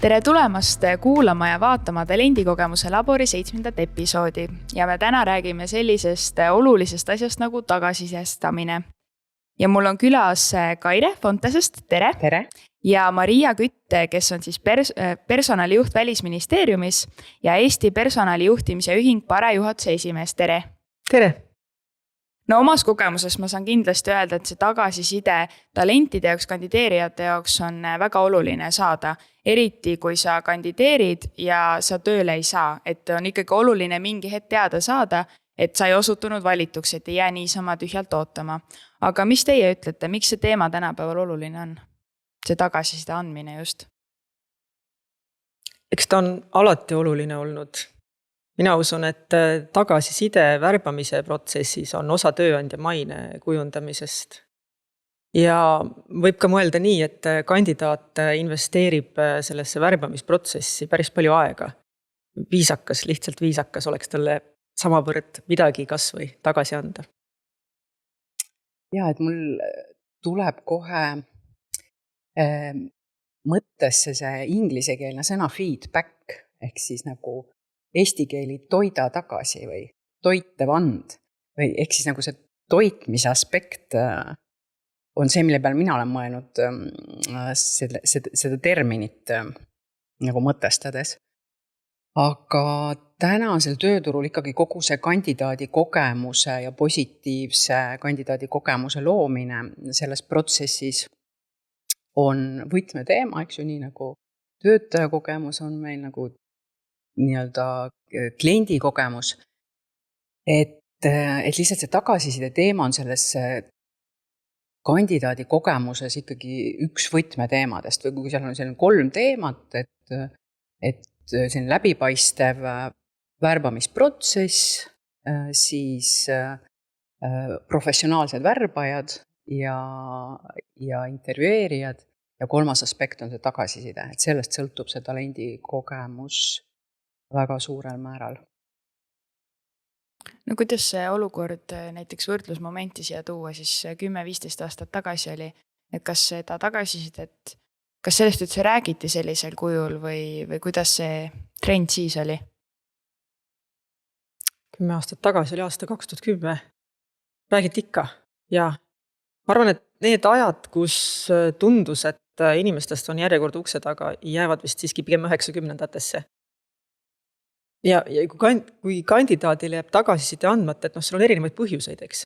Tere tulemast kuulama ja vaatama Talendikogemuse labori 7. episoodi ja me täna räägime sellisest olulisest asjast nagu tagasisestamine. Ja mul on külas Kaire Fontesest, tere! Tere! Ja Maria Kütt, kes on siis personalijuht Välisministeeriumis ja Eesti personalijuhtimise ühing PARE juhatuse esimees, tere! Tere! No omas kogemuses ma saan kindlasti öelda, et see tagasiside talentide jaoks, kandideerijate jaoks on väga oluline saada. Eriti kui sa kandideerid ja sa tööle ei saa, et on ikkagi oluline mingi hetk teada saada, et sa ei osutunud valituks, et ei jää niisama tühjalt ootama. Aga mis teie ütlete, miks see teema tänapäeval oluline on? See tagasiside andmine just. Eks ta on alati oluline olnud. Mina usun, et tagasiside värbamise protsessis on osa tööandja maine kujundamisest. Ja võib ka mõelda nii, et kandidaat investeerib sellesse värbamisprotsessi päris palju aega. Lihtsalt viisakas oleks talle samavõrd midagi kas või tagasi anda. Ja, et mul tuleb kohe mõttesse see inglisekeelne sõna feedback, ehk siis nagu eesti keeli toida tagasi või toitev and, või ehk siis nagu see toitmise aspekt on see, mille peale mina olen mõelnud seda terminit nagu mõtestades. Aga tänasel tööturul ikkagi kogu see kandidaadi kogemuse ja positiivse kandidaadi kogemuse loomine selles protsessis on võtmeteema, eks ju, nii nagu töötaja kogemus on meil nagu nii-öelda kliendi kogemus, et lihtsalt see tagasiside teema on selles kandidaadi kogemuses ikkagi üks võtmeteemadest või kui seal on selline 3 teemat, et see on läbipaistev värbamisprotsess, siis professionaalsed värbajad ja intervjueerijad ja 3. aspekt on see tagasiside, et sellest sõltub see talendi kogemus väga suurel määral. No kuidas see olukord näiteks võrdlusmomenti siia tuua siis 10-15 aastat tagasi oli, et kas seda tagasisidet, kas sellest üldse räägiti sellisel kujul või kuidas see trend siis oli? 10 aastat tagasi oli aasta 2010. Räägiti ikka ja ma arvan, et need ajad, kus tundus, et inimestest on järjekord ukse taga, jäävad vist siiski pigem 90-ndatesse. Ja kui kandidaadile jääb tagasiside andmata, et seal on erinevaid põhjuseid, eks.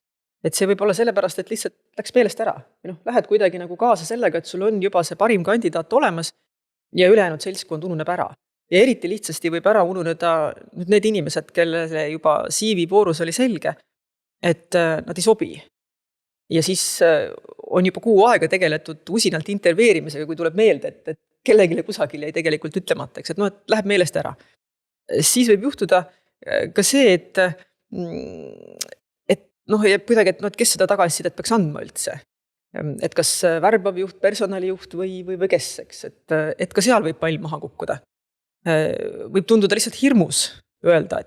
Et see võib olla sellepärast, et lihtsalt läks meelest ära. Või lähed kuidagi nagu kaasa sellega, et sul on juba see parim kandidaat olemas ja ülejäänud seltskond ununeb ära. Ja eriti lihtsasti võib ära ununeda need inimesed, kellele juba CV-voorus oli selge, et nad ei sobi. Ja siis on juba kuu aega tegeletud usinalt intervjueerimisega, kui tuleb meelde, et kellegile kusagil jäi tegelikult ütlemata, eks, et läheb meelest ära. Siis võib juhtuda ka see, et kuidagi, et kes seda tagasisidet peaks andma üldse. Et kas värbav juht, personalijuht või kes, eks, et ka seal võib pall maha kukkuda. Võib tunduda lihtsalt hirmus öelda,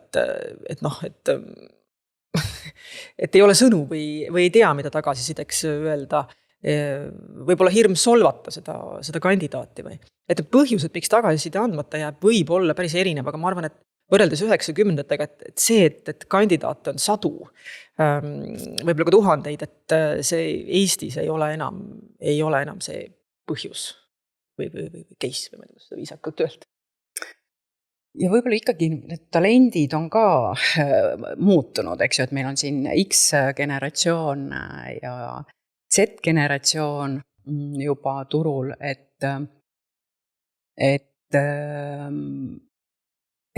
et ei ole sõnu või ei tea, mida tagasisideks öelda. Võib-olla hirm solvata seda kandidaati või. Et põhjused, miks tagasiside andmata jääb, võib olla päris erinev, aga ma arvan, et võrreldes 90-ndatega, et see, et kandidaat on sadu, võib-olla ka tuhandeid, et see Eestis ei ole enam see põhjus või case või kuidas seda viisakalt öelda. Ja võib-olla ikkagi need talendid on ka muutunud, eks ju, et meil on siin X-generatsioon ja Z-generatsioon juba turul, et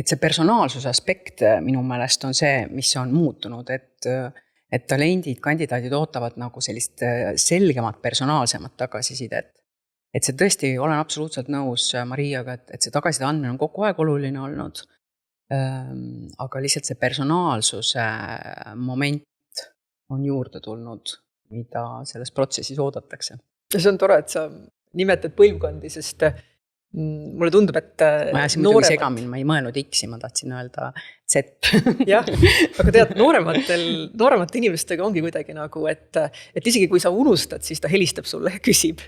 see personaalsuse aspekt minu meelest on see, mis on muutunud, et talendid, kandidaadid ootavad nagu sellist selgemat, personaalsemat tagasisidet. Et see tõesti olen absoluutselt nõus Mariaga, et see tagasiside andmine on kogu aeg oluline olnud, aga lihtsalt see personaalsuse moment on juurde tulnud, mida selles protsessis oodatakse. Ja see on tore, et sa nimetad põlvkondi, sest mulle tundub, et ma ajasin muidugi segamin, ma ei mõelnud X-i, ma tahtsin öelda Z. Jah, aga tead, nooremate inimestega ongi kuidagi nagu, et isegi kui sa unustad, siis ta helistab sulle ja küsib.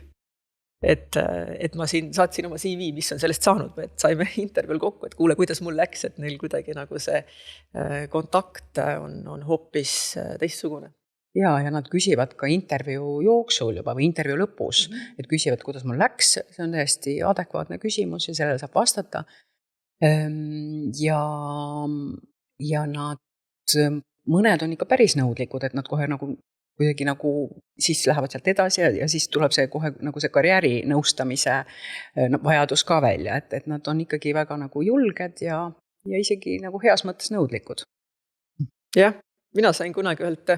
et ma siin saatsin oma CV, mis on sellest saanud või et saime intervjuul kokku, et kuule, kuidas mul läks, et neil kuidagi nagu see kontakt on hoopis teistsugune. ja nad küsivad ka intervjuu jooksul juba või intervjuu lõpus, et küsivad, kuidas mul läks, see on täiesti adekvaatne küsimus ja sellele saab vastata. Ja nad, mõned on ikka päris nõudlikud, et nad kohe nagu kuidagi nagu siis lähevad sealt edasi ja siis tuleb see kohe nagu see karjääri nõustamise vajadus ka välja, et nad on ikkagi väga nagu julged ja isegi nagu heas mõttes nõudlikud. Jah, mina sain kunagi ühelt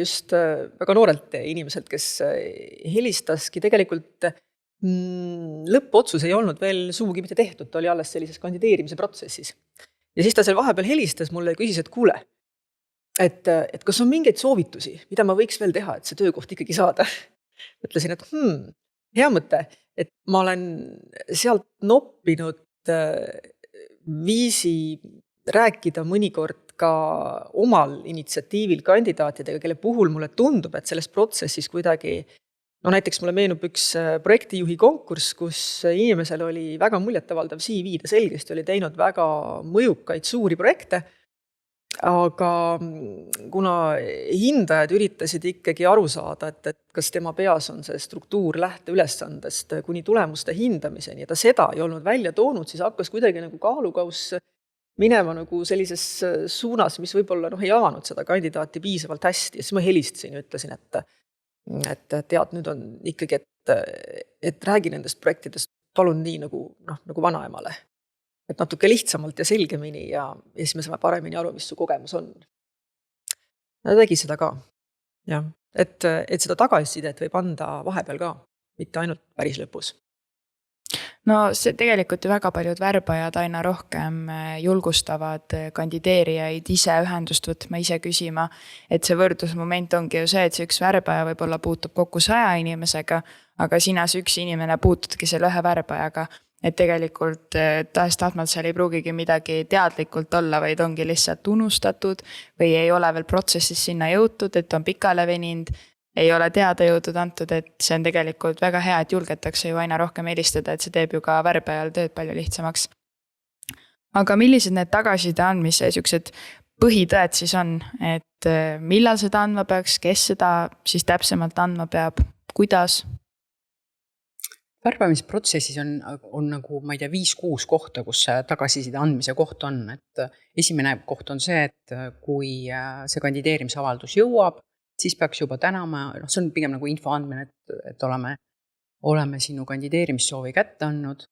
just väga noorelt inimeselt, kes helistaski tegelikult lõppotsus ei olnud veel sugugi mitte tehtud, ta oli alles sellises kandideerimise protsessis. Ja siis ta seal vahepeal helistas mulle ja küsis, et kuule, et kas on mingeid soovitusi, mida ma võiks veel teha, et see töökoht ikkagi saada. Mõtlesin, et hea mõte, et ma olen sealt noppinud viisi rääkida mõnikord ka omal initsiatiivil kandidaatidega, kelle puhul mulle tundub, et selles protsessis kuidagi, no näiteks mulle meenub üks projektijuhi konkurss, kus inimesel oli väga muljetavaldav CV, ta selgesti oli teinud väga mõjukaid suuri projekte, aga kuna hindajad üritasid ikkagi aru saada, et kas tema peas on see struktuur lähteülesandest kuni tulemuste hindamiseni ja ta seda ei olnud välja toonud, siis hakkas kuidagi nagu kaalukauss minema nagu sellises suunas, mis võib-olla ei avanud seda kandidaati piisavalt hästi ja siis ma helistasin ja ütlesin, et tead, nüüd on ikkagi, et räägi nendest projektidest palun nii nagu vanaemale. Et natuke lihtsamalt ja selgemini ja siis me saame paremini aru, mis su kogemus on. Ta tegi seda ka. Ja, et seda tagasisidet võib anda vahepeal ka, mitte ainult päris lõpus. No see tegelikult ju väga paljud värbajad aina rohkem julgustavad kandideerijaid ise ühendust võtma, ise küsima, et see võrdlusmoment ongi ju see, et see üks värbaja võib-olla puutub kokku 100 inimesega, aga sina see üks inimene puutudki selle ühe värbajaga, et tegelikult tahes-tahtmalt seal ei pruugigi midagi teadlikult olla, vaid ongi lihtsalt unustatud või ei ole veel protsessis sinna jõutud, et on pikale veninud, ei ole teada jõudnud antud, et see on tegelikult väga hea, et julgetakse ju aina rohkem helistada, et see teeb ju ka värbajal tööd palju lihtsamaks. Aga millised need tagasiside andmise siuksed põhitõed siis on, et millal seda andma peaks, kes seda siis täpsemalt andma peab, kuidas? Värbamisprotsessis on nagu, ma ei tea, 5-6 kohta, kus see tagasiside andmise koht on, et esimene koht on see, et kui see kandideerimisavaldus jõuab, siis peaks juba tänama, see on pigem nagu info andmine, et oleme sinu kandideerimissoovi kätte andnud.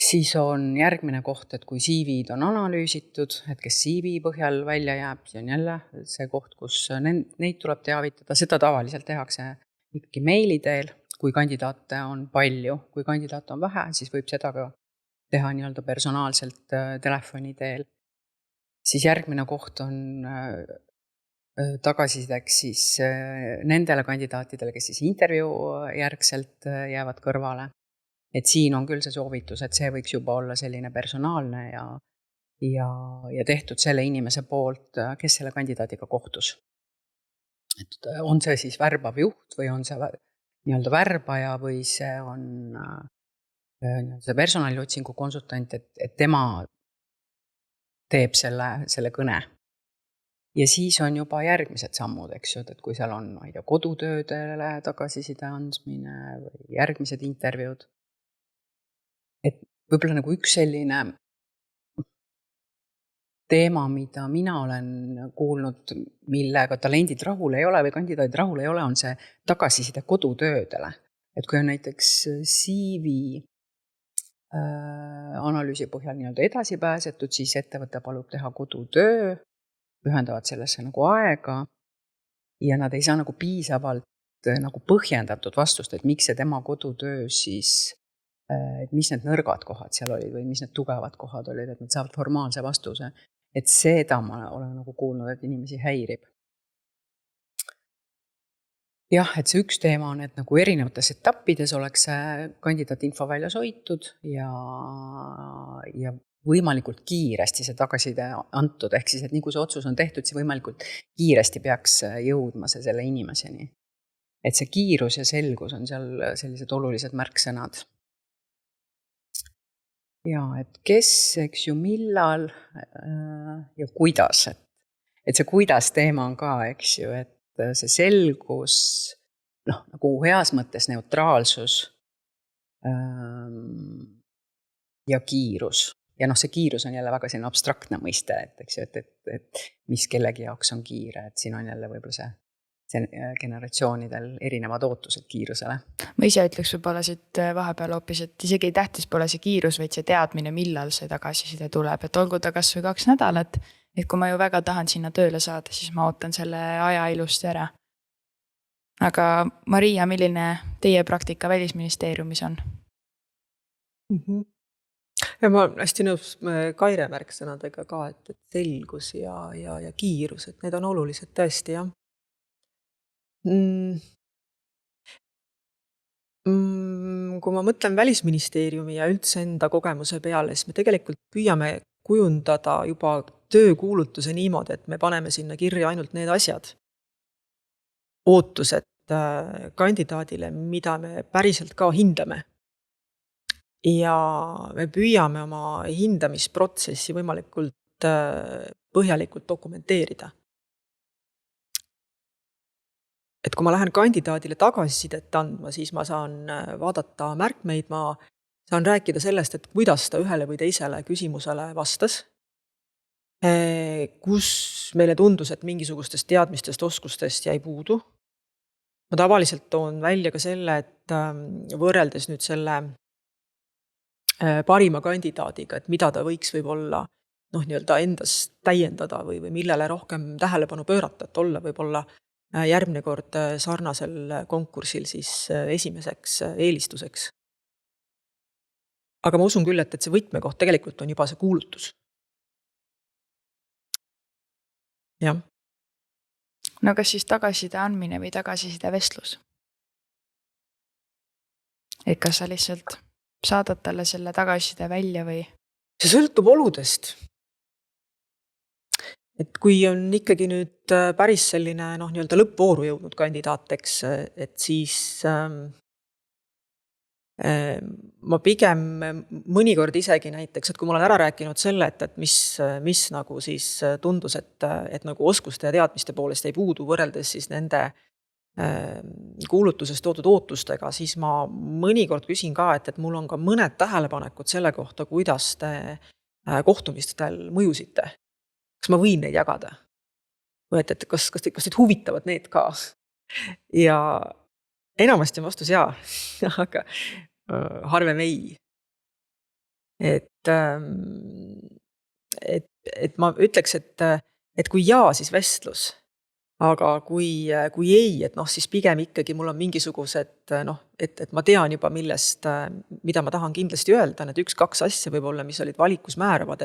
Siis on järgmine koht, et kui CV-d on analüüsitud, et kes CV põhjal välja jääb, see on jälle see koht, kus neid tuleb teavitada, seda tavaliselt tehakse ikkagi meili teel, kui kandidaate on palju, kui kandidaate on vähe, siis võib seda ka teha nii-öelda personaalselt telefoni teel. Siis järgmine koht on tagasisideks siis nendele kandidaatidele, kes siis intervjuu järgselt jäävad kõrvale. Et siin on küll see soovitus, et see võiks juba olla selline personaalne ja tehtud selle inimese poolt, kes selle kandidaadiga kohtus. Et on see siis värbav juht või on see nii-öelda värbaja või see on see personaliotsingu konsultant, et tema teeb selle kõne. Ja siis on juba järgmised sammud, eks ju, et kui seal on, ma ei tea, kodutöödele tagasiside andmine või järgmised intervjuud. Et võib-olla nagu üks selline teema, mida mina olen kuulnud, millega talendid rahul ei ole või kandidaadid rahul ei ole, on see tagasiside kodutöödele. Et kui on näiteks CV analüüsi põhjal nii-öelda edasi pääsetud, siis ettevõte palub teha kodutöö, pühendavad sellesse nagu aega ja nad ei saa nagu piisavalt nagu põhjendatud vastust, et miks see tema kodutöö siis, et mis need nõrgad kohad seal olid või mis need tugevad kohad olid, et nad saavad formaalse vastuse. Et seda ma olen nagu kuulnud, et inimesi häirib. Jah, et see üks teema on, et nagu erinevates etappides oleks see kandidaat-info väljas hoitud ja võimalikult kiiresti see tagasiside antud, ehk siis, et nii kui see otsus on tehtud, siis võimalikult kiiresti peaks jõudma see selle inimeseni. et see kiirus ja selgus on seal sellised olulised märksõnad. Ja et kes, eks ju, millal ja kuidas, et see kuidas teema on ka, eks ju, et see selgus, noh, nagu heas mõttes neutraalsus ja kiirus. Ja noh, see kiirus on jälle väga selline abstraktne mõiste, et eks ju, et mis kellegi jaoks on kiire, et siin on jälle võib-olla see generatsioonidel erinevad ootused kiirusele. Ma ise ütleks võib-olla siit vahepeal hoopis, et isegi tähtis pole see kiirus, vaid see teadmine, millal see tagasiside tuleb, et olgu ta kas või 2 nädalat, et kui ma ju väga tahan sinna tööle saada, siis ma ootan selle aja ilusti ära. Aga Maria, milline teie praktika Välisministeeriumis on? Ja ma olen hästi nõus Kaire märksõnadega ka, et selgus ja kiirus, et need on olulised tõesti, jah. Kui ma mõtlen Välisministeeriumi ja üldse enda kogemuse peale, siis me tegelikult püüame kujundada juba töökuulutuse niimoodi, et me paneme sinna kirja ainult need asjad, ootused kandidaadile, mida me päriselt ka hindame. Ja me püüame oma hindamisprotsessi võimalikult põhjalikult dokumenteerida. Et kui ma lähen kandidaadile tagasisidet andma, siis ma saan vaadata märkmeid, ma saan rääkida sellest, et kuidas ta ühele või teisele küsimusele vastas, kus meile tundus, et mingisugustest teadmistest, oskustest jäi puudu. Ma tavaliselt toon välja ka selle, et võrreldes nüüd selle parima kandidaadiga, et mida ta võiks võib-olla nii-öelda endas täiendada või millele rohkem tähelepanu pöörata, et olla võib-olla järgmine kord sarnasel konkursil siis esimeseks eelistuseks. Aga ma usun küll, et see võtmekoht tegelikult on juba see kuulutus. Jah. No kas siis tagasiside andmine või tagasiside vestlus? Et kas sa lihtsalt saadad talle selle tagasiside välja või? See sõltub oludest. Et kui on ikkagi nüüd päris selline nii-öelda lõppvooru jõudnud kandidaateks, et siis ma pigem mõnikord isegi näiteks, et kui ma olen ära rääkinud selle, et mis nagu siis tundus, et nagu oskuste ja teadmiste poolest ei puudu võrreldes siis nende kuulutuses toodud ootustega, siis ma mõnikord küsin ka, et mul on ka mõned tähelepanekud selle kohta, kuidas te kohtumistel mõjusite. Kas ma võin neid jagada? Või et kas teid huvitavad need ka? Ja enamasti on vastus jaa, aga harvem ei. Et ma ütleks, et kui jaa, siis vestlus. Aga kui ei, et siis pigem ikkagi mul on mingisugused, et ma tean juba millest, mida ma tahan kindlasti öelda, need 1-2 asja võib-olla, mis olid valikus määravad,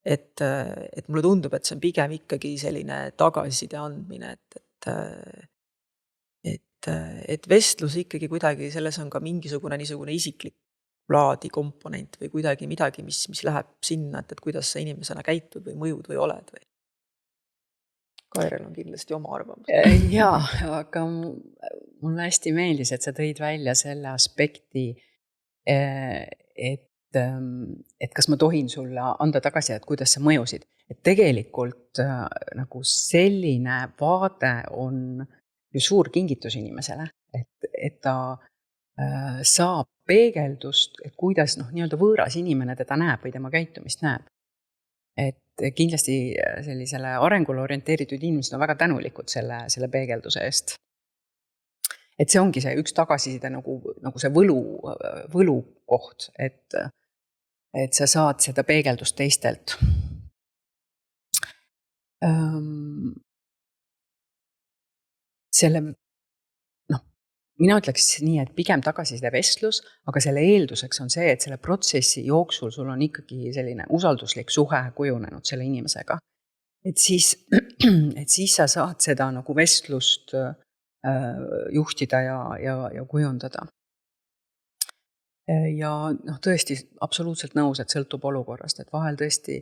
et mulle tundub, et see on pigem ikkagi selline tagasiside andmine, et vestlus ikkagi kuidagi, selles on ka mingisugune niisugune isiklik laadi komponent või kuidagi midagi, mis läheb sinna, et kuidas sa inimesena käitud või mõjud või oled või. Kairel on kindlasti oma arvamus. Jaa, aga mulle hästi meeldis, et sa tõid välja selle aspekti, et kas ma tohin sulle anda tagasi, et kuidas sa mõjusid. Et tegelikult nagu selline vaade on ju suur kingitus inimesele, et ta saab peegeldust, et kuidas nii-öelda võõras inimene teda näeb või tema käitumist näeb. Et kindlasti sellisele arengule orienteeritud inimesed on väga tänulikud selle peegelduse eest. Et see ongi see üks tagasiside nagu see võlukoht, et sa saad seda peegeldust teistelt. Mina ütleks nii, et pigem tagasiside vestlus, aga selle eelduseks on see, et selle protsessi jooksul sul on ikkagi selline usalduslik suhe kujunenud selle inimesega. Et siis sa saad seda nagu vestlust juhtida ja kujundada. Ja tõesti absoluutselt nõus, et sõltub olukorrast, et vahel tõesti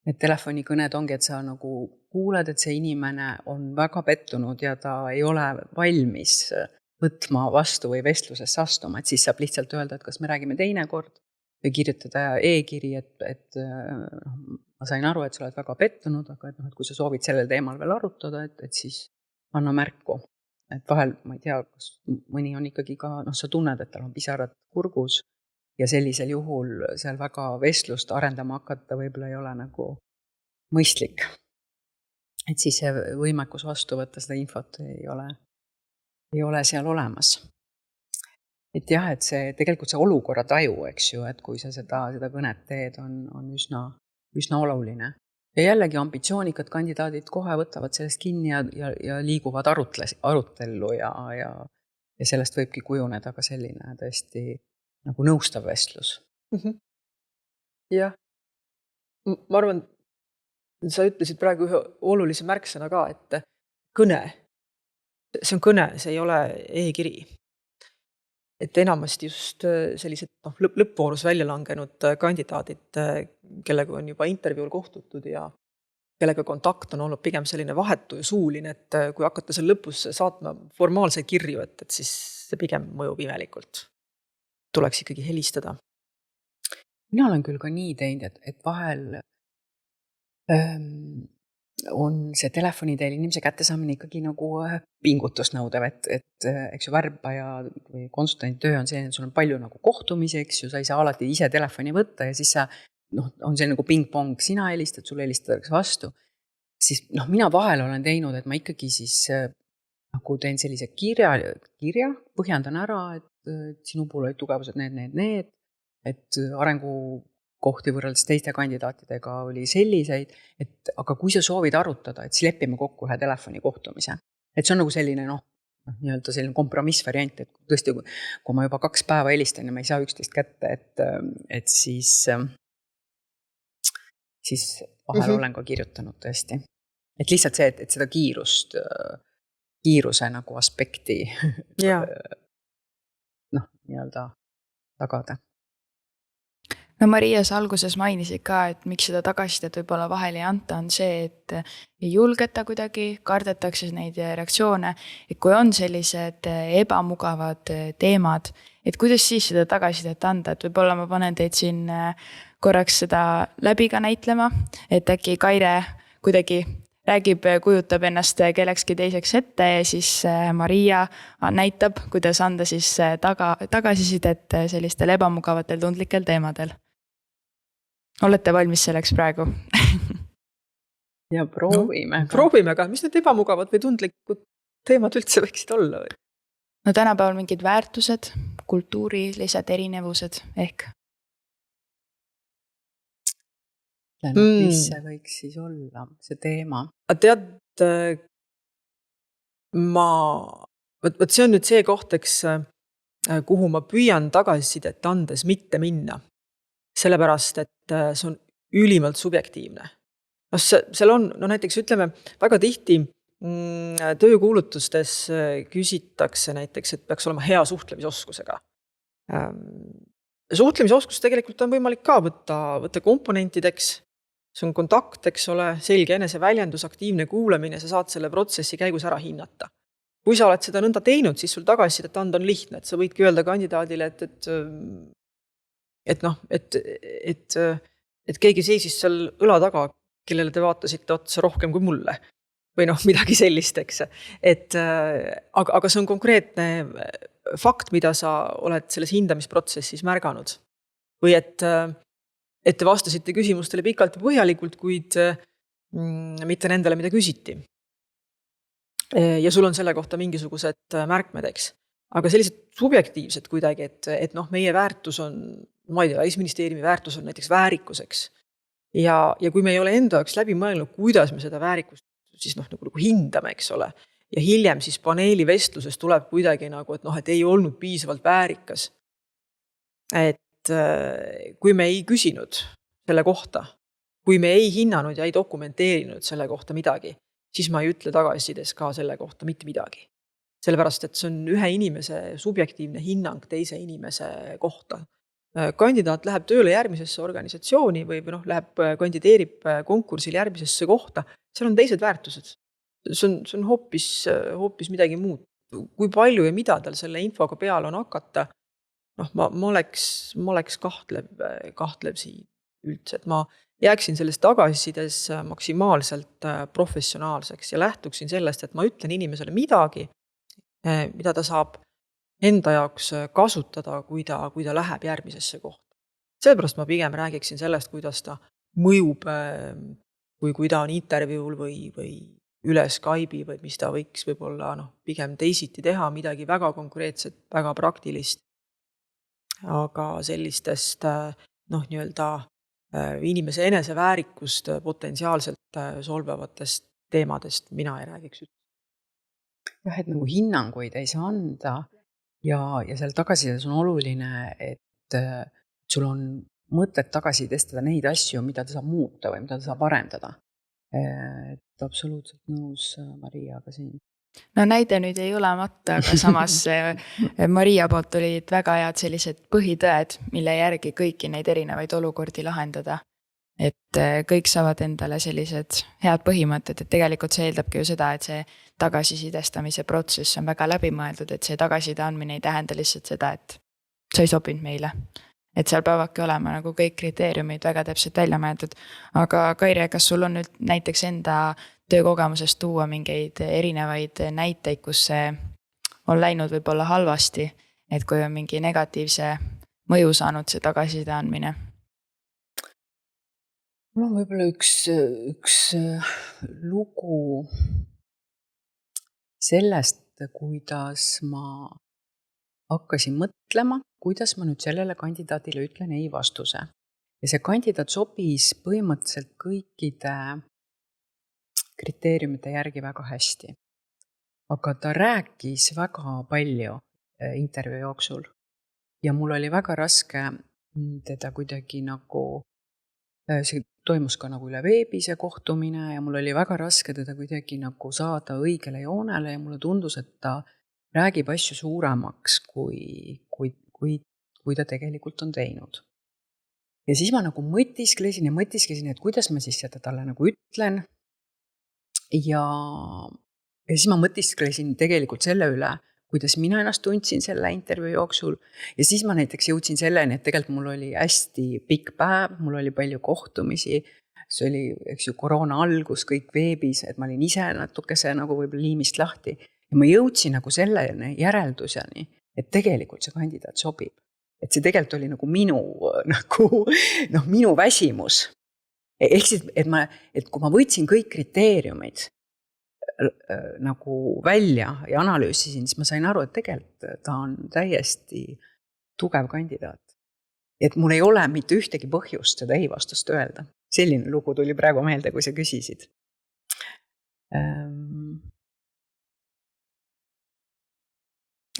need telefonikõned ongi, et sa nagu kuuled, et see inimene on väga pettunud ja ta ei ole valmis võtma vastu või vestlusesse astuma, et siis saab lihtsalt öelda, et kas me räägime teinekord või kirjutada e-kiri, et ma sain aru, et sa oled väga pettunud, aga et kui sa soovid sellel teemal veel arutada, et siis anna märku. Et vahel, ma ei tea, kas mõni on ikkagi ka, sa tunned, et tal on pisarad kurgus ja sellisel juhul seal väga vestlust arendama hakata võib-olla ei ole nagu mõistlik. Et siis see võimekus vastu võtta seda infot ei ole seal olemas. Et jah, et see tegelikult see olukorra taju, eks ju, et kui sa seda kõnet teed, on üsna oluline. Ja jällegi ambitsioonikad kandidaadid kohe võtavad sellest kinni ja liiguvad arutellu ja sellest võibki kujuneda ka selline tõesti nagu nõustav vestlus. Jah. Ma arvan, sa ütlesid praegu ühe olulise märksõna ka, et kõne. See on kõne, see ei ole e-kiri. Et enamasti just sellised lõppvoorus välja langenud kandidaadid, kellega on juba intervjuul kohtutud ja kellega kontakt on olnud pigem selline vahetu ja suuline, et kui hakata seal lõpus saatma formaalseid kirju, et siis see pigem mõjub imelikult. Tuleks ikkagi helistada. Mina olen küll ka nii teinud, et vahel on see telefoni teel inimese kättesaamine ikkagi nagu pingutust nõudev, et eks ju värbaja või konsultandi töö on see, et sul on palju nagu kohtumisi, eks ju, sa ei saa alati ise telefoni võtta ja siis sa, on see nagu ping-pong, sina helistad, sulle helistatakse vastu. Siis mina vahel olen teinud, et ma ikkagi siis nagu teen sellise kirja, põhjendan ära, et sinu puhul olid tugevused need, et arengukohti võrreldes teiste kandidaatidega oli selliseid, et aga kui sa soovid arutada, et siis lepime kokku ühe telefoni kohtumise. Et see on nagu selline, nii-öelda selline kompromissvariant, et tõesti, kui ma juba 2 päeva helistan ja ma ei saa üksteist kätte, et siis vahel olen ka kirjutanud tõesti. Et lihtsalt see, et seda kiiruse nagu aspekti nii-öelda tagada. No Maria, sa alguses mainisid ka, et miks seda tagasisidet võib-olla vahel ei anta, on see, et ei julgeta kuidagi, kardetakse neid reaktsioone, et kui on sellised ebamugavad teemad, et kuidas siis seda tagasisidet anda, et võib-olla ma panen teid siin korraks seda läbi ka näitlema, et äkki Kaire kuidagi räägib, kujutab ennast kellekski teiseks ette ja siis Maria näitab, kuidas anda siis tagasisidet sellistel ebamugavatel tundlikel teemadel. Olete valmis selleks praegu? Ja proovime. Proovime ka, mis need ebamugavad või tundlikud teemad üldse võiksid olla? No tänapäeval mingid väärtused, kultuurilised erinevused ehk? Mis see võiks siis olla, see teema? Tead, see on nüüd see koht, eks, kuhu ma püüan tagasisidet andes mitte minna. Sellepärast, et see on ülimalt subjektiivne. Seal on, näiteks ütleme, väga tihti töökuulutustes küsitakse näiteks, et peaks olema hea suhtlemisoskusega. Suhtlemisoskus tegelikult on võimalik ka võtta komponentideks. See on kontakt, eks ole, selge eneseväljendus, aktiivne kuulamine, sa saad selle protsessi käigus ära hinnata. Kui sa oled seda nõnda teinud, siis sul tagasisidet anda on lihtne, et sa võidki öelda kandidaadile, et keegi seisis seal õla taga, kellele te vaatasite otsa rohkem kui mulle. Või midagi sellist, eks. Aga see on konkreetne fakt, mida sa oled selles hindamisprotsessis märganud. Või et te vastasite küsimustele pikalt ja põhjalikult, kuid mitte nendele, mida küsiti. Ja sul on selle kohta mingisugused märkmed, eks. Aga sellised subjektiivsed kuidagi, et meie väärtus on, ma ei tea, Välisministeeriumi väärtus on näiteks väärikuseks. Ja kui me ei ole enda jaoks läbi mõelnud, kuidas me seda väärikust siis nagu hindame, eks ole. Ja hiljem siis paneeli vestluses tuleb kuidagi et ei olnud piisavalt väärikas. Et kui me ei küsinud selle kohta, kui me ei hinnanud ja ei dokumenteerinud selle kohta midagi, siis ma ei ütle tagasisides ka selle kohta mitte midagi. Sellepärast, et see on ühe inimese subjektiivne hinnang teise inimese kohta. kandidaat läheb tööle järgmisesse organisatsiooni või noh, kandideerib konkursil järgmisesse kohta, seal on teised väärtused. See on hoopis midagi muud. Kui palju ja mida tal selle infoga peal on hakata, noh, ma oleks kahtlev siin üldse, et ma jääksin selles tagasisides maksimaalselt professionaalseks ja lähtuksin sellest, et ma ütlen inimesele midagi, mida ta saab enda jaoks kasutada, kui ta läheb järgmisesse kohta. Sellepärast ma pigem räägiksin sellest, kuidas ta mõjub, kui ta on intervjuul või üle Skype'i või mis ta võiks võib-olla pigem teisiti teha, midagi väga konkreetset, väga praktilist. Aga sellistest nii-öelda inimese eneseväärikust potentsiaalselt solvavatest teemadest mina ei räägiks. Jah, et nagu hinnanguid ei saa anda ja seal tagasisides on oluline, et sul on mõtet tagasi testada neid asju, mida ta saab muuta või mida ta saab arendada. Et absoluutselt nõus Mariaga siin. No näide nüüd ei ole matta, aga samas Maria poolt olid väga head sellised põhitõed, mille järgi kõiki neid erinevaid olukordi lahendada. Et kõik saavad endale sellised head põhimõtted, et tegelikult see eeldabki ju seda, et see tagasisidestamise protsess on väga läbimõeldud, et see tagasiside andmine ei tähenda lihtsalt seda, et sa ei sobinud meile. Et seal peavadki olema nagu kõik kriteeriumid väga täpselt välja mõeldud. Aga Kaire, kas sul on nüüd näiteks enda töökogemusest tuua mingeid erinevaid näiteid, kus see on läinud võib-olla halvasti, et kui on mingi negatiivse mõju saanud see tagasiside andmine? Mul on võib-olla üks lugu sellest, kuidas ma hakkasin mõtlema, kuidas ma nüüd sellele kandidaadile ütlen ei vastuse. Ja see kandidaat sobis põhimõtteliselt kõikide kriteeriumite järgi väga hästi. Aga ta rääkis väga palju intervjuu jooksul. Ja mul oli väga raske teda kuidagi nagu, see toimus ka nagu üle veebi see kohtumine ja mul oli väga raske teda kuidagi nagu saada õigele joonele ja mulle tundus, et ta räägib asju suuremaks, kui ta tegelikult on teinud. Ja siis ma nagu mõtisklesin, et kuidas ma siis seda talle nagu ütlen. Ja siis ma mõtisklesin tegelikult selle üle, kuidas mina ennast tundsin selle intervjuu jooksul. Ja siis ma näiteks jõudsin selleni, et tegelikult mul oli hästi pikk päev, mul oli palju kohtumisi. See oli, eks ju, koroona algus, kõik veebis, et ma olin ise natukese nagu võib-olla liimist lahti. Ja ma jõudsin nagu selle järelduseni, et tegelikult see kandidaat sobib. Et see tegelikult oli nagu minu väsimus. Ehk siis, et kui ma võtsin kõik kriteeriumid nagu välja ja analüüsisin, siis ma sain aru, et tegelikult ta on täiesti tugev kandidaat. Et mul ei ole mitte ühtegi põhjust seda ei vastust öelda. Selline lugu tuli praegu meelde, kui sa küsisid.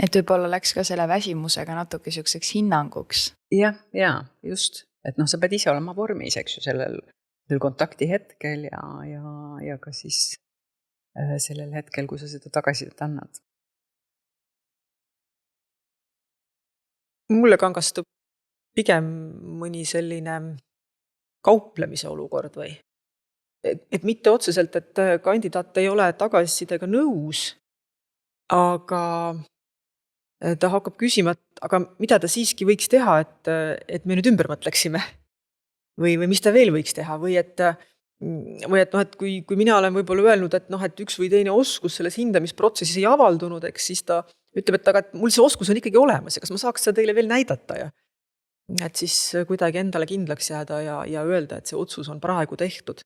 Et võib-olla läks ka selle väsimusega natuke selliseks hinnanguks. Ja, just. Et sa pead ise olema vormis, eks ju, sellel kontakti hetkel ja ka siis sellel hetkel, kui sa seda tagasisidet annad. Mulle kangastub pigem mõni selline kauplemise olukord või. Et mitte otseselt, et kandidaat ei ole tagasisidega nõus, aga ta hakkab küsima, aga mida ta siiski võiks teha, et me nüüd ümber mõtleksime. Või mis ta veel võiks teha, või et kui mina olen võib-olla öelnud, et üks või teine oskus selles hindamisprotsessis ei avaldunud, eks siis ta ütleb, et aga mul see oskus on ikkagi olemas ja kas ma saaks seda teile veel näidata ja et siis kuidagi endale kindlaks jääda ja öelda, et see otsus on praegu tehtud.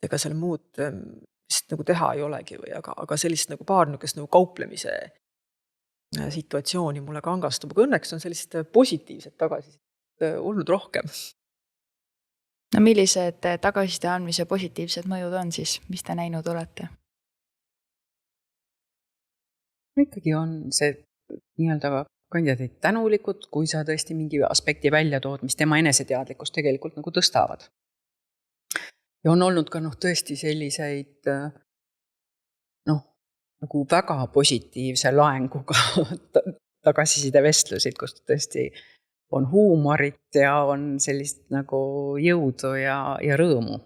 Ega seal muud vist nagu teha ei olegi või, aga sellist nagu paar nukest nagu kauplemise situatsiooni mulle kangastub, aga õnneks on sellist positiivset tagasisidet olnud rohkem. No millised tagasiside andmise positiivsed mõjud on siis, mis te näinud olete? Ikkagi on see nii-öelda kandidaadid tänulikud, kui sa tõesti mingi aspekti välja tood, mis tema eneseteadlikkust tegelikult nagu tõstavad. Ja on olnud ka tõesti selliseid nagu väga positiivse laenguga tagasiside vestlusid, kus tõesti on huumorit ja on sellist nagu jõudu ja rõõmu.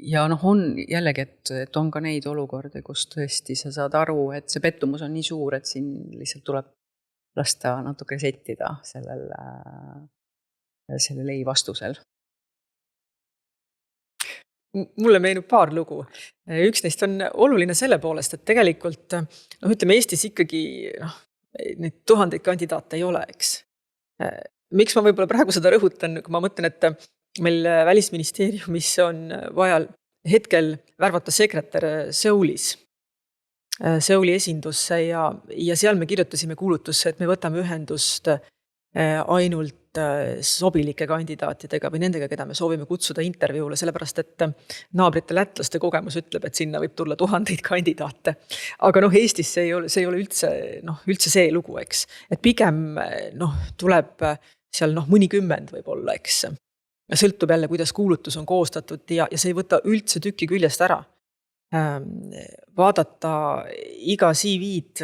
Ja on jällegi, et on ka neid olukordi, kus tõesti sa saad aru, et see pettumus on nii suur, et siin lihtsalt tuleb lasta natuke settida sellel ei vastusel. Mulle meenub paar lugu. Üks neist on oluline selle poolest, et tegelikult ütleme Eestis ikkagi neid tuhandeid kandidaate ei ole, eks. Miks ma võib-olla praegu seda rõhutan, kui ma mõtlen, et meil Välisministeeriumis on vaja hetkel värvata sekretär Seulis, Seuli esindusse ja seal me kirjutasime kuulutusse, et me võtame ühendust ainult sobilike kandidaatidega või nendega, keda me soovime kutsuda intervjuule, sellepärast et naabrite lätlaste kogemus ütleb, et sinna võib tulla tuhandeid kandidaate. Aga Eestis see ei ole üldse see lugu, eks. Et pigem tuleb seal mõnikümmend võib-olla, eks. Sõltub jälle, kuidas kuulutus on koostatud ja see ei võta üldse tükki küljest ära. Vaadata iga CV-d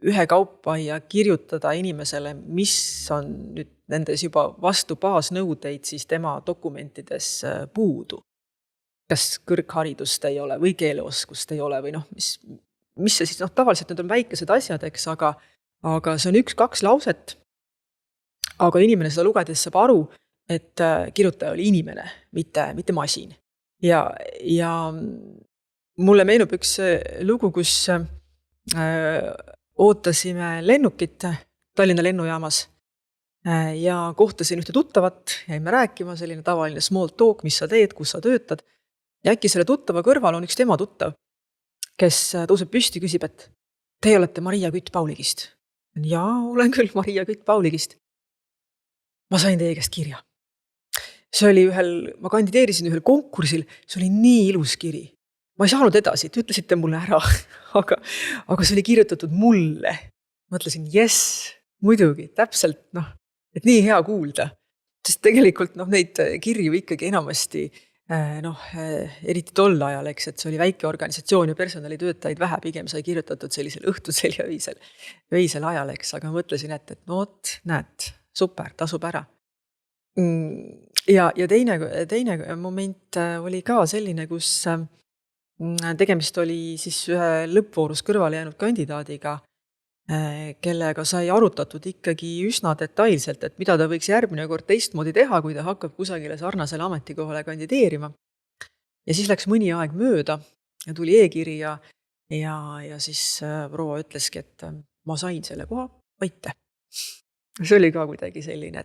ühekaupa ja kirjutada inimesele, mis on nüüd nendes juba vastu baasnõudeid siis tema dokumentides puudu. Kas kõrgharidust ei ole või keeleoskust ei ole või mis see siis, tavaliselt need on väikesed asjad, eks, aga see on 1-2 lauset. Aga inimene seda lugedes saab aru, et kirjutaja oli inimene, mitte masin. Ja mulle meenub üks lugu, kus ootasime lennukit Tallinna lennujaamas ja kohtasin ühte tuttavat, jäime rääkima, selline tavaline small talk, mis sa teed, kus sa töötad. Ja äkki selle tuttava kõrval on üks tema tuttav, kes tõuseb püsti, küsib, et teie olete Maria Kütt-Pauligist. Jaa, olen küll Maria Kütt-Pauligist. Ma sain teie käest kirja. See oli ma kandideerisin ühel konkursil, see oli nii ilus kiri. Ma ei saanud edasi, te ütlesite mulle ära, aga see oli kirjutatud mulle. Mõtlesin, yes, muidugi, täpselt, et nii hea kuulda. Sest tegelikult neid kirju ikkagi enamasti, eriti tol ajal, eks, et see oli väike organisatsioon ja personalitöötajaid vähe, pigem sai kirjutatud sellisel õhtusel ja öisel ajal, eks, aga mõtlesin, et näed, super, tasub ära. Ja teine moment oli ka selline, kus tegemist oli siis ühe lõppvoorus kõrvale jäänud kandidaadiga, kellega sai arutatud ikkagi üsna detailselt, et mida ta võiks järgmine kord teistmoodi teha, kui ta hakkab kusagile sarnasele ametikohale kandideerima. Ja siis läks mõni aeg mööda ja tuli e-kiri ja siis proua ütleski, et ma sain selle koha, aitäh. See oli ka kuidagi selline,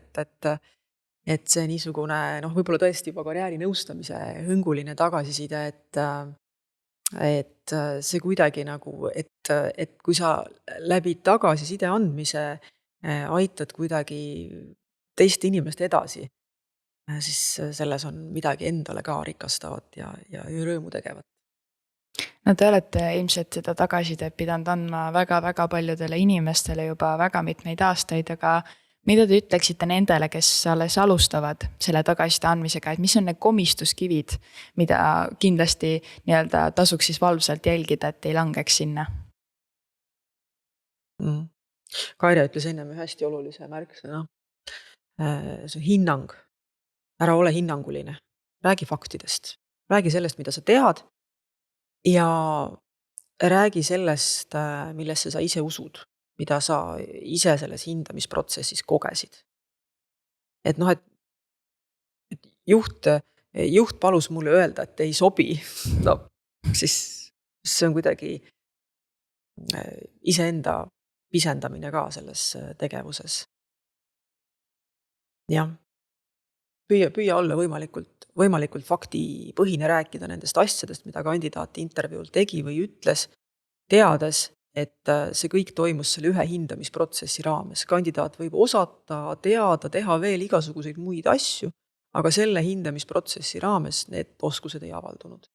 et see niisugune, võib-olla tõesti juba karjääri nõustamise hõnguline tagasiside, et see kuidagi et kui sa läbi tagasiside andmise aitad kuidagi teist inimest edasi, siis selles on midagi endale ka rikastavat ja rõõmu tegevat. No te olete ilmselt seda tagasisidet pidanud andma väga-väga paljudele inimestele juba väga mitmeid aastaid, aga mida te ütleksite nendele, kes alles alustavad selle tagasiside andmisega, et mis on need komistuskivid, mida kindlasti tasuks siis valvsalt jälgida, et ei langeks sinna? Kaire ütles ennem ühe hästi olulise märksõna. See on hinnang. Ära ole hinnanguline. Räägi faktidest. Räägi sellest, mida sa tead ja räägi sellest, millesse sa ise usud, mida sa ise selles hindamisprotsessis kogesid. Et juht palus mulle öelda, et ei sobi, siis see on kuidagi iseenda pisendamine ka selles tegevuses. Jah, püüa olla võimalikult faktipõhine rääkida nendest asjadest, mida kandidaat intervjuul tegi või ütles, teades, et see kõik toimus selle ühe hindamisprotsessi raames. Kandidaat võib osata, teada, teha veel igasuguseid muid asju, aga selle hindamisprotsessi raames need oskused ei avaldunud.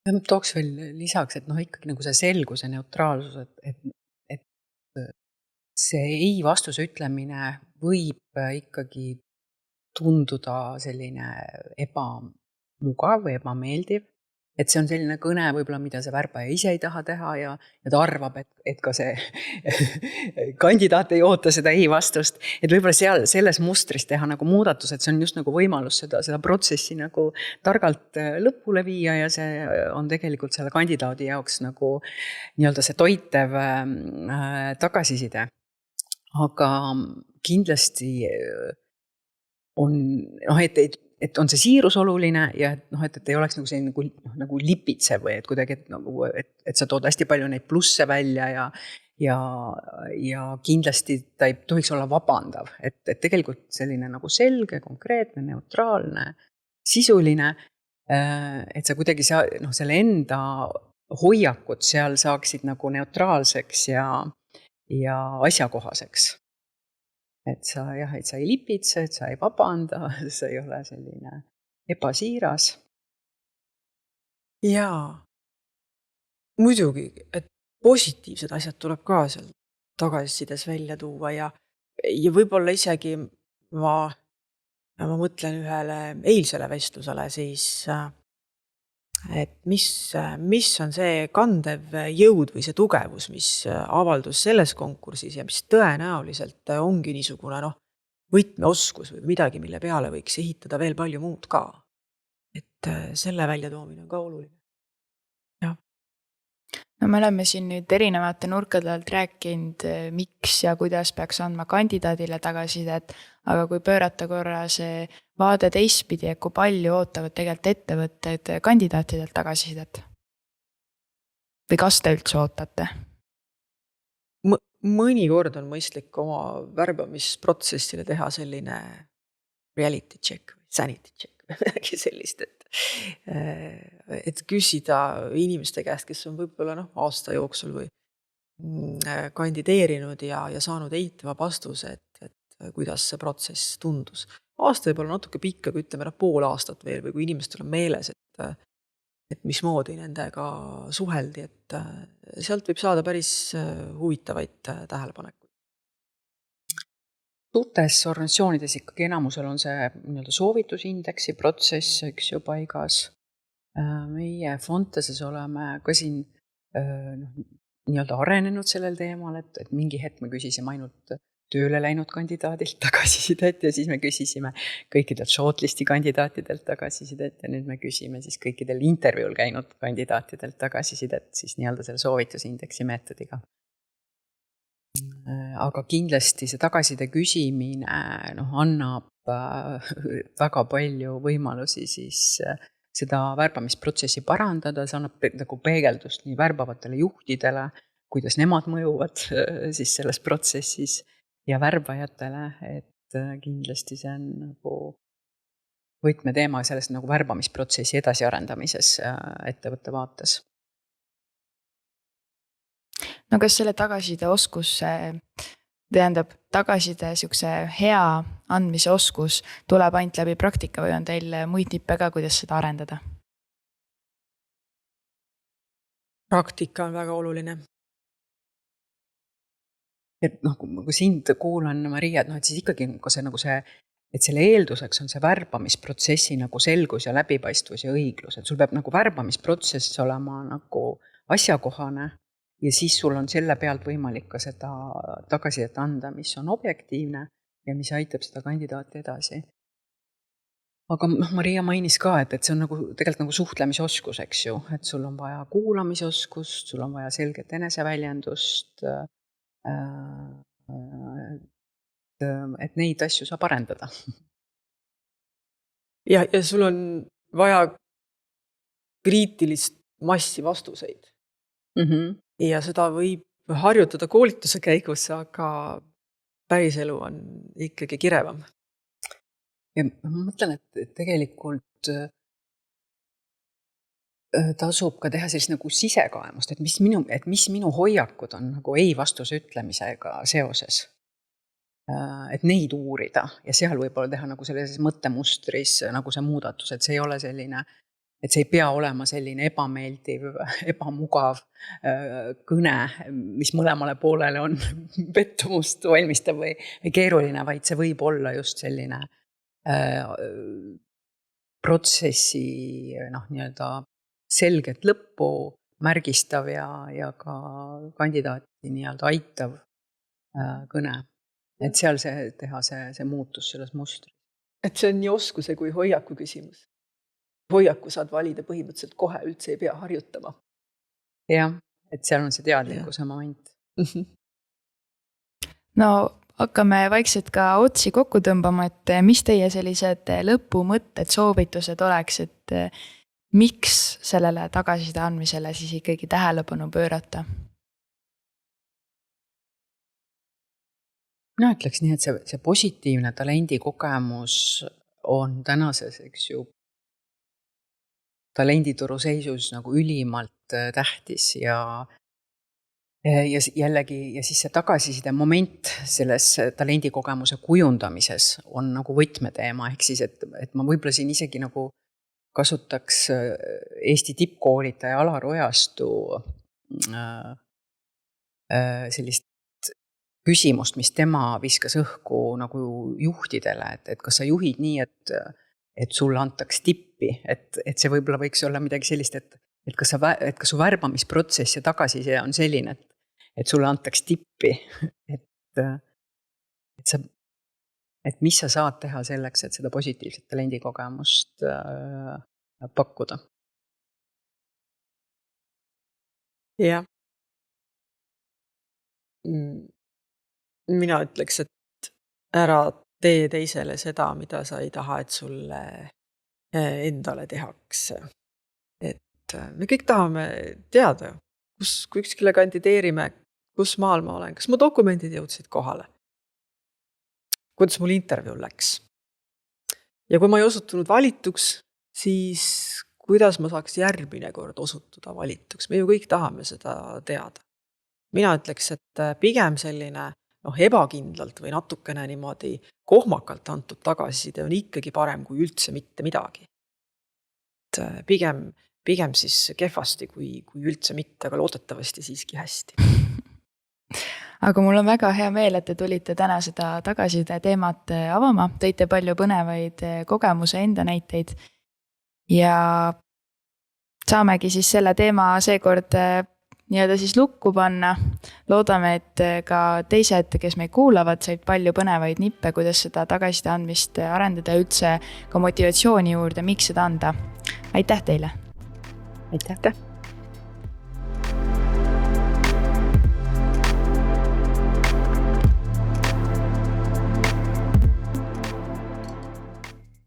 Ja tooks veel lisaks, et ikkagi see selgus ja neutraalsus, et see ei vastuse ütlemine võib ikkagi tunduda selline ebamugav või ebameeldiv. et see on selline kõne võib-olla, mida see värbaja ise ei taha teha ja ta arvab, et ka see kandidaat ei oota seda ei vastust. Et võib-olla seal selles mustris teha nagu muudatused, see on just nagu võimalus seda protsessi nagu targalt lõpule viia ja see on tegelikult selle kandidaadi jaoks nagu nii-öelda see toitev tagasiside. Aga kindlasti on, et on see siirus oluline ja et ei oleks nagu selline nagu lipitsev või et kuidagi, et sa tood hästi palju neid plusse välja ja kindlasti ta ei tohiks olla vabandav, et tegelikult selline nagu selge, konkreetne, neutraalne, sisuline, et sa kuidagi selle enda hoiakut seal saaksid nagu neutraalseks ja asjakohaseks. Et sa ei lipitse, et sa ei vabanda, sa ei ole selline ebasiiras. Jaa, muidugi, et positiivsed asjad tuleb ka seal tagasisides välja tuua ja võib-olla isegi ma mõtlen ühele eilsele vestlusele siis, et mis on see kandev jõud või see tugevus, mis avaldus selles konkursis ja mis tõenäoliselt ongi niisugune võtmeoskus või midagi, mille peale võiks ehitada veel palju muud ka. Et selle väljatoomine on ka oluline. No me oleme siin nüüd erinevate nurkade alt rääkinud, miks ja kuidas peaks andma kandidaadile tagasisidet, aga kui pöörata korra see vaade teistpidi, et kui palju ootavad tegelikult ettevõtted kandidaatidelt tagasisidet? Või kas te üldse ootate? Mõnikord on mõistlik oma värbamisprotsessile teha selline reality check või sanity check või midagi sellist, et küsida inimeste käest, kes on võib-olla aasta jooksul või kandideerinud ja saanud eitava vastuse, et kuidas see protsess tundus. Aasta võib olla natuke pikk, aga ütleme pool aastat veel või kui inimestel on meeles, et mismoodi nendega suheldi, et sealt võib saada päris huvitavaid tähelepanekuid. Suurtes organisatsioonides ikkagi enamusel on see nii-öelda soovitusindeksi protsess, eks ju, paigas. Meie Fonteses oleme ka siin nii-öelda arenenud sellel teemal, et mingi hetk me küsisime ainult tööle läinud kandidaadilt tagasisidet ja siis me küsisime kõikidelt shortlisti kandidaatidelt tagasisidet ja nüüd me küsime siis kõikidel intervjuul käinud kandidaatidelt tagasisidet siis nii-öelda selle soovitusindeksi meetodiga. Aga kindlasti see tagasiside küsimine annab väga palju võimalusi siis seda värbamisprotsessi parandada, see annab nagu peegeldust nii värbavatele juhtidele, kuidas nemad mõjuvad siis selles protsessis ja värbajatele, et kindlasti see on nagu võtmeteema selles nagu värbamisprotsessi edasiarendamises ettevõtte vaates. No kas selle tagasiside oskus, tähendab tagasiside siukse hea andmise oskus tuleb ainult läbi praktika või on teil muid tippe ka, kuidas seda arendada? Praktika on väga oluline. Et kui sind kuulan, Maria, et siis ikkagi et selle eelduseks on see värbamisprotsessi nagu selgus ja läbipaistvus ja õiglus, et sul peab nagu värbamisprotsess olema nagu asjakohane ja siis sul on selle pealt võimalik ka seda tagasisidet anda, mis on objektiivne ja mis aitab seda kandidaati edasi. Aga Maria mainis ka, et see on tegelikult nagu suhtlemisoskus, eks ju, et sul on vaja kuulamisoskust, sul on vaja selget eneseväljendust, et neid asju saab arendada. Ja sul on vaja kriitilist massi vastuseid. Ja seda võib harjutada koolituse käigus, aga päriselu on ikkagi kirevam. Ja ma mõtlen, et tegelikult tasub ka teha sellist nagu sisekaemust, et mis minu hoiakud on nagu ei vastuse ütlemisega seoses. Et neid uurida ja seal võib-olla teha nagu selles mõttemustris nagu see muudatus, et see ei ole selline, et see ei pea olema selline ebameeldiv, ebamugav kõne, mis mõlemale poolele on pettumust valmistav või keeruline, vaid see võib olla just selline protsessi nii-öelda selget lõppu märgistav ja ka kandidaati nii-öelda aitav kõne. Et seal teha see muutus selles mustris. Et see on nii oskuse kui hoiaku küsimus. Hoiaku saad valida põhimõtteliselt kohe, üldse ei pea harjutama. Jah, et seal on see teadlikkuse moment. No hakkame vaikselt ka otsi kokku tõmbama, et mis teie sellised lõpumõtted, soovitused oleks, et miks sellele tagasiside andmisele siis ikkagi tähelepanu pöörata? Mina ütleks nii, et see positiivne talendikogemus on tänases, eks ju, talendituru seisus nagu ülimalt tähtis ja jällegi, ja siis see tagasiside moment selles talendikogemuse kujundamises on nagu võtmeteema, ehk siis, et ma võib-olla siin isegi nagu kasutaks Eesti tippkoolitaja Alar Ojastu sellist küsimust, mis tema viskas õhku nagu juhtidele, et kas sa juhid nii, et sulle antaks tippi, et see võib-olla võiks olla midagi sellist, et kas su värbamisprotsess ja tagasiside on selline, et sulle antaks tippi, et mis sa saad teha selleks, et seda positiivset talendikogemust pakkuda. Jah. Mina ütleks, et ära tee teisele seda, mida sa ei taha, et sulle endale tehakse. Et me kõik tahame teada, kui ükskile kandideerime, kus maal ma olen, kas mu dokumendid jõudsid kohale, kuidas mul intervjuu läks. Ja kui ma ei osutunud valituks, siis kuidas ma saaks järgmine kord osutuda valituks. Me ju kõik tahame seda teada. Mina ütleks, et pigem selline ebakindlalt või natukene niimoodi kohmakalt antud tagasiside on ikkagi parem kui üldse mitte midagi. Et pigem siis kehvasti kui üldse mitte, aga loodetavasti siiski hästi. Aga mul on väga hea meel, et te tulite täna seda tagasiside teemat avama, tõite palju põnevaid kogemuse enda näiteid ja saamegi siis selle teema seekord nii-öelda siis lukku panna. Loodame, et ka teised, kes meid kuulavad, said palju põnevaid nippe, kuidas seda tagasiside andmist arendada üldse ka motivatsiooni juurde, miks seda anda. Aitäh teile! Aitäh!